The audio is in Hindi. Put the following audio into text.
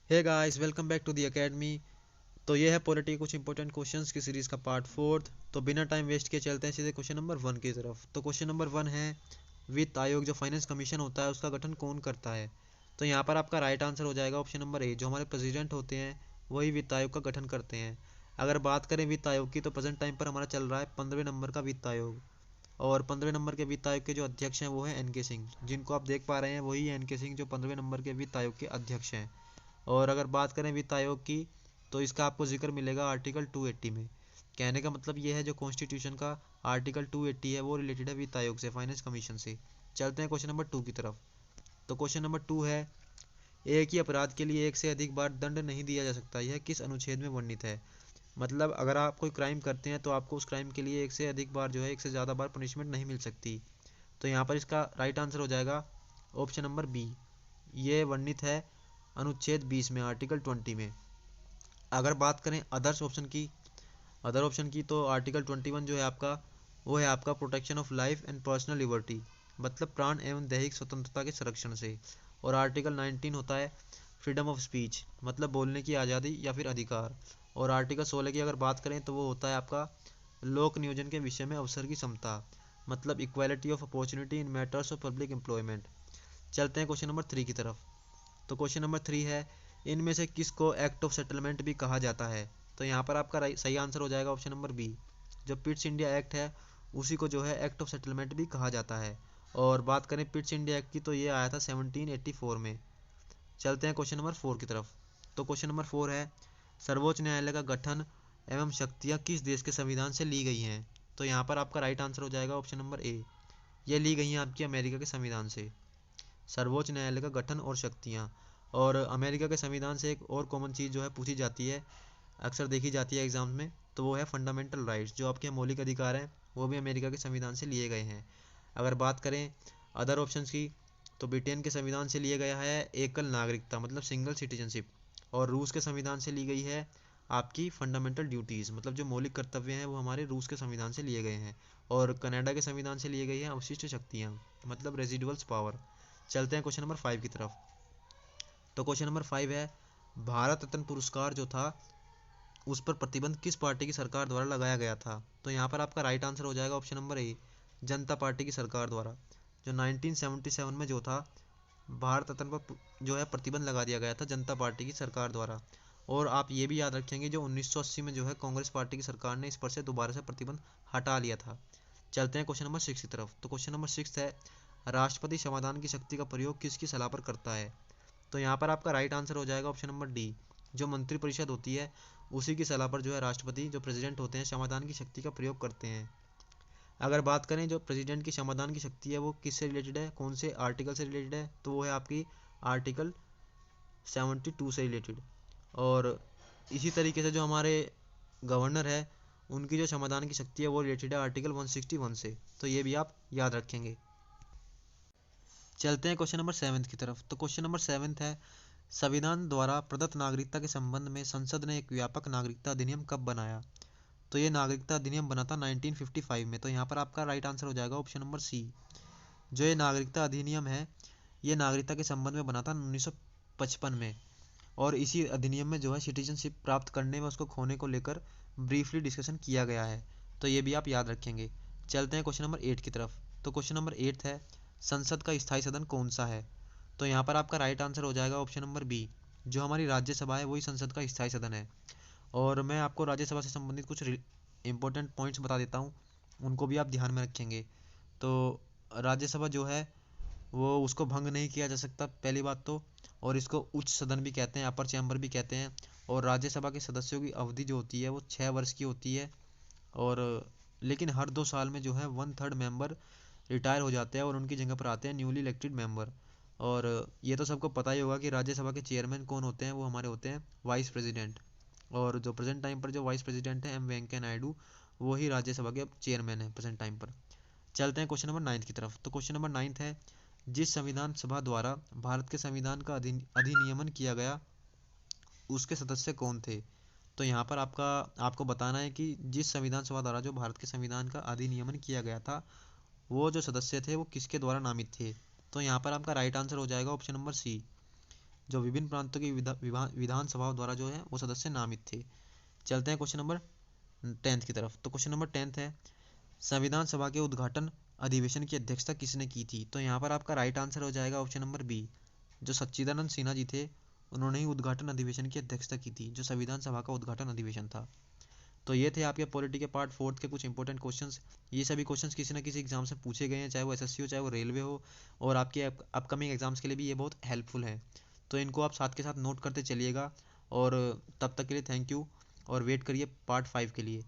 Hey guys, welcome back to the academy. तो ये है पॉलिटी के कुछ इंपॉर्टेंट क्वेश्चंस की सीरीज का पार्ट फोर्थ। तो बिना टाइम वेस्ट किए चलते हैं सीधे क्वेश्चन नंबर वन की तरफ। तो क्वेश्चन नंबर वन है, वित्त आयोग जो फाइनेंस कमीशन होता है उसका गठन कौन करता है। तो यहाँ पर आपका राइट आंसर हो जाएगा ऑप्शन नंबर ए, जो हमारे प्रेसिडेंट होते हैं वही वित्त आयोग का गठन करते हैं। अगर बात करें वित्त आयोग की, तो प्रेजेंट टाइम पर हमारा चल रहा है 15वें नंबर का वित्त आयोग। और 15वें नंबर के वित्त आयोग के जो अध्यक्ष हैं वो है एन के सिंह, जिनको आप देख पा रहे हैं वही एन के सिंह जो 15वें नंबर के वित्त आयोग के अध्यक्ष हैं। और अगर बात करें वित्त आयोग की, तो इसका आपको जिक्र मिलेगा आर्टिकल 280 में। कहने का मतलब ये है, जो कॉन्स्टिट्यूशन का आर्टिकल 280 है वो रिलेटेड है वित्त आयोग से, फाइनेंस कमीशन से। चलते हैं क्वेश्चन नंबर टू की तरफ। तो क्वेश्चन नंबर टू है, एक ही अपराध के लिए एक से अधिक बार दंड नहीं दिया जा सकता, यह किस अनुच्छेद में वर्णित है। मतलब अगर आप कोई क्राइम करते हैं तो आपको उस क्राइम के लिए एक से अधिक बार जो है एक से ज़्यादा बार पनिशमेंट नहीं मिल सकती। तो यहाँ पर इसका राइट आंसर हो जाएगा ऑप्शन नंबर बी। ये वर्णित है अनुच्छेद 20 में, आर्टिकल 20 में। अगर बात करें अदर ऑप्शन की तो आर्टिकल 21 जो है आपका, वो है आपका protection of life and personal liberty, मतलब प्राण एवं दैहिक स्वतंत्रता के संरक्षण से। और आर्टिकल 19 होता है फ्रीडम ऑफ स्पीच, मतलब बोलने की आज़ादी या फिर अधिकार। और आर्टिकल 16 की अगर बात करें तो वो होता है आपका लोक नियोजन के विषय में अवसर की समता, मतलब equality of opportunity in matters of public employment. चलते हैं क्वेश्चन नंबर थ्री की तरफ। तो क्वेश्चन नंबर थ्री है, इनमें से किसको एक्ट ऑफ सेटलमेंट भी कहा जाता है। तो यहाँ पर आपका सही आंसर हो जाएगा ऑप्शन नंबर बी। जो पिट्स इंडिया एक्ट है उसी को जो है एक्ट ऑफ सेटलमेंट भी कहा जाता है। और बात करें पिट्स इंडिया एक्ट की, तो ये आया था 1784 में। चलते हैं क्वेश्चन नंबर फोर की तरफ। तो क्वेश्चन नंबर फोर है, सर्वोच्च न्यायालय का गठन एवं शक्तियाँ किस देश के संविधान से ली गई हैं। तो यहाँ पर आपका राइट आंसर हो जाएगा ऑप्शन नंबर ए। ये ली गई हैं आपकी अमेरिका के संविधान से, सर्वोच्च न्यायालय का गठन और शक्तियाँ। और अमेरिका के संविधान से एक और कॉमन चीज़ जो है पूछी जाती है, अक्सर देखी जाती है एग्जाम में, तो वो है फंडामेंटल राइट्स, जो आपके मौलिक अधिकार हैं वो भी अमेरिका के संविधान से लिए गए हैं। अगर बात करें अदर ऑप्शंस की, तो ब्रिटेन के संविधान से लिया गया है एकल नागरिकता, मतलब सिंगल सिटीजनशिप। और रूस के संविधान से ली गई है आपकी फंडामेंटल ड्यूटीज़, मतलब जो मौलिक कर्तव्य हैं वो हमारे रूस के संविधान से लिए गए हैं। और कनाडा के संविधान से लिए गई हैं अवशिष्ट शक्तियाँ, मतलब रेजिडुअल्स पावर। चलते हैं क्वेश्चन नंबर फाइव की तरफ। तो क्वेश्चन नंबर फाइव है, भारत रत्न पुरस्कार जो था उस पर प्रतिबंध किस पार्टी की सरकार द्वारा लगाया गया था। तो यहाँ पर आपका राइट आंसर हो जाएगा option number A, Janata party की सरकार द्वारा। जो 1977 में जो था भारत रत्न पर जो है प्रतिबंध लगा दिया गया था जनता पार्टी की सरकार द्वारा। और आप ये भी याद रखेंगे, जो 1980 में जो है कांग्रेस पार्टी की सरकार ने इस पर से दोबारा से प्रतिबंध हटा लिया था। चलते हैं क्वेश्चन नंबर सिक्स की तरफ। तो क्वेश्चन नंबर सिक्स है, राष्ट्रपति समाधान की शक्ति का प्रयोग किसकी सलाह पर करता है। तो यहाँ पर आपका राइट आंसर हो जाएगा ऑप्शन नंबर डी, जो मंत्रिपरिषद होती है उसी की सलाह पर जो है राष्ट्रपति जो प्रेसिडेंट होते हैं समाधान की शक्ति का प्रयोग करते हैं। अगर बात करें जो प्रेसिडेंट की समाधान की शक्ति है वो किससे रिलेटेड है, कौन से आर्टिकल से रिलेटेड है, तो वो है आपकी आर्टिकल 72 से रिलेटेड। और इसी तरीके से जो हमारे गवर्नर है उनकी जो समाधान की शक्ति है वो रिलेटेड है आर्टिकल 161 से। तो ये भी आप याद रखेंगे। चलते हैं क्वेश्चन नंबर सेवन्थ की तरफ। तो क्वेश्चन नंबर सेवन्थ है, संविधान द्वारा प्रदत्त नागरिकता के संबंध में संसद ने एक व्यापक नागरिकता अधिनियम कब बनाया। तो ये नागरिकता अधिनियम बना था 1955 में। तो यहाँ पर आपका राइट आंसर हो जाएगा ऑप्शन नंबर सी। जो ये नागरिकता अधिनियम है ये नागरिकता के संबंध में बना था 1955 में। और इसी अधिनियम में जो है सिटीजनशिप प्राप्त करने व उसको खोने को लेकर ब्रीफली डिस्कशन किया गया है। तो ये भी आप याद रखेंगे। चलते हैं क्वेश्चन नंबर एट की तरफ। तो क्वेश्चन नंबर एट है, संसद का स्थायी सदन कौन सा है। तो यहाँ पर आपका राइट आंसर हो जाएगा ऑप्शन नंबर बी, जो हमारी राज्यसभा है वही संसद का स्थायी सदन है। और मैं आपको राज्यसभा से संबंधित कुछ इंपॉर्टेंट पॉइंट्स बता देता हूँ, उनको भी आप ध्यान में रखेंगे। तो राज्यसभा जो है वो उसको भंग नहीं किया जा सकता, पहली बात तो। और इसको उच्च सदन भी कहते हैं, अपर चैम्बर भी कहते हैं। और राज्यसभा के सदस्यों की अवधि जो होती है वो 6 वर्ष की होती है। और लेकिन हर 2 साल में जो है 1/3 मेंबर रिटायर हो जाते हैं और उनकी जगह पर आते हैं न्यूली इलेक्टेड मेंबर। और ये तो सबको पता ही होगा कि राज्यसभा के चेयरमैन कौन होते हैं, वो हमारे होते हैं वाइस प्रेसिडेंट। और जो प्रेजेंट टाइम पर जो वाइस प्रेसिडेंट है एम वेंकैया नायडू, वो ही राज्यसभा के अब चेयरमैन है प्रेजेंट टाइम पर। चलते हैं क्वेश्चन नंबर नाइन्थ की तरफ। तो क्वेश्चन नंबर नाइन्थ है, जिस संविधान सभा द्वारा भारत के संविधान का अधिनियमन किया गया उसके सदस्य कौन थे। तो यहाँ पर आपको बताना है कि जिस संविधान सभा द्वारा जो भारत के संविधान का अधिनियमन किया गया था वो जो सदस्य थे वो किसके द्वारा नामित थे। तो यहाँ पर आपका राइट आंसर हो जाएगा ऑप्शन नंबर सी, जो विभिन्न प्रांतों की विधानसभाओं द्वारा जो है वो सदस्य नामित थे। चलते हैं क्वेश्चन नंबर 10 की तरफ। तो क्वेश्चन नंबर 10 है, संविधान सभा के उद्घाटन अधिवेशन की अध्यक्षता किसने की थी? तो यहाँ पर आपका राइट आंसर हो जाएगा ऑप्शन नंबर बी, जो सच्चिदानंद सिन्हा जी थे, उन्होंने ही उद्घाटन अधिवेशन की अध्यक्षता की थी, जो संविधान सभा का उद्घाटन अधिवेशन था। तो ये थे आपके पॉलिटी के पार्ट 4 के कुछ इंपॉर्टेंट क्वेश्चंस। ये सभी क्वेश्चंस किसी ना किसी एग्जाम से पूछे गए हैं, चाहे वो एसएससी हो, चाहे वो रेलवे हो, और आपके अपकमिंग एग्जाम्स के लिए भी ये बहुत हेल्पफुल है। तो इनको आप साथ के साथ नोट करते चलिएगा। और तब तक के लिए थैंक यू, और वेट करिए पार्ट 5 के लिए।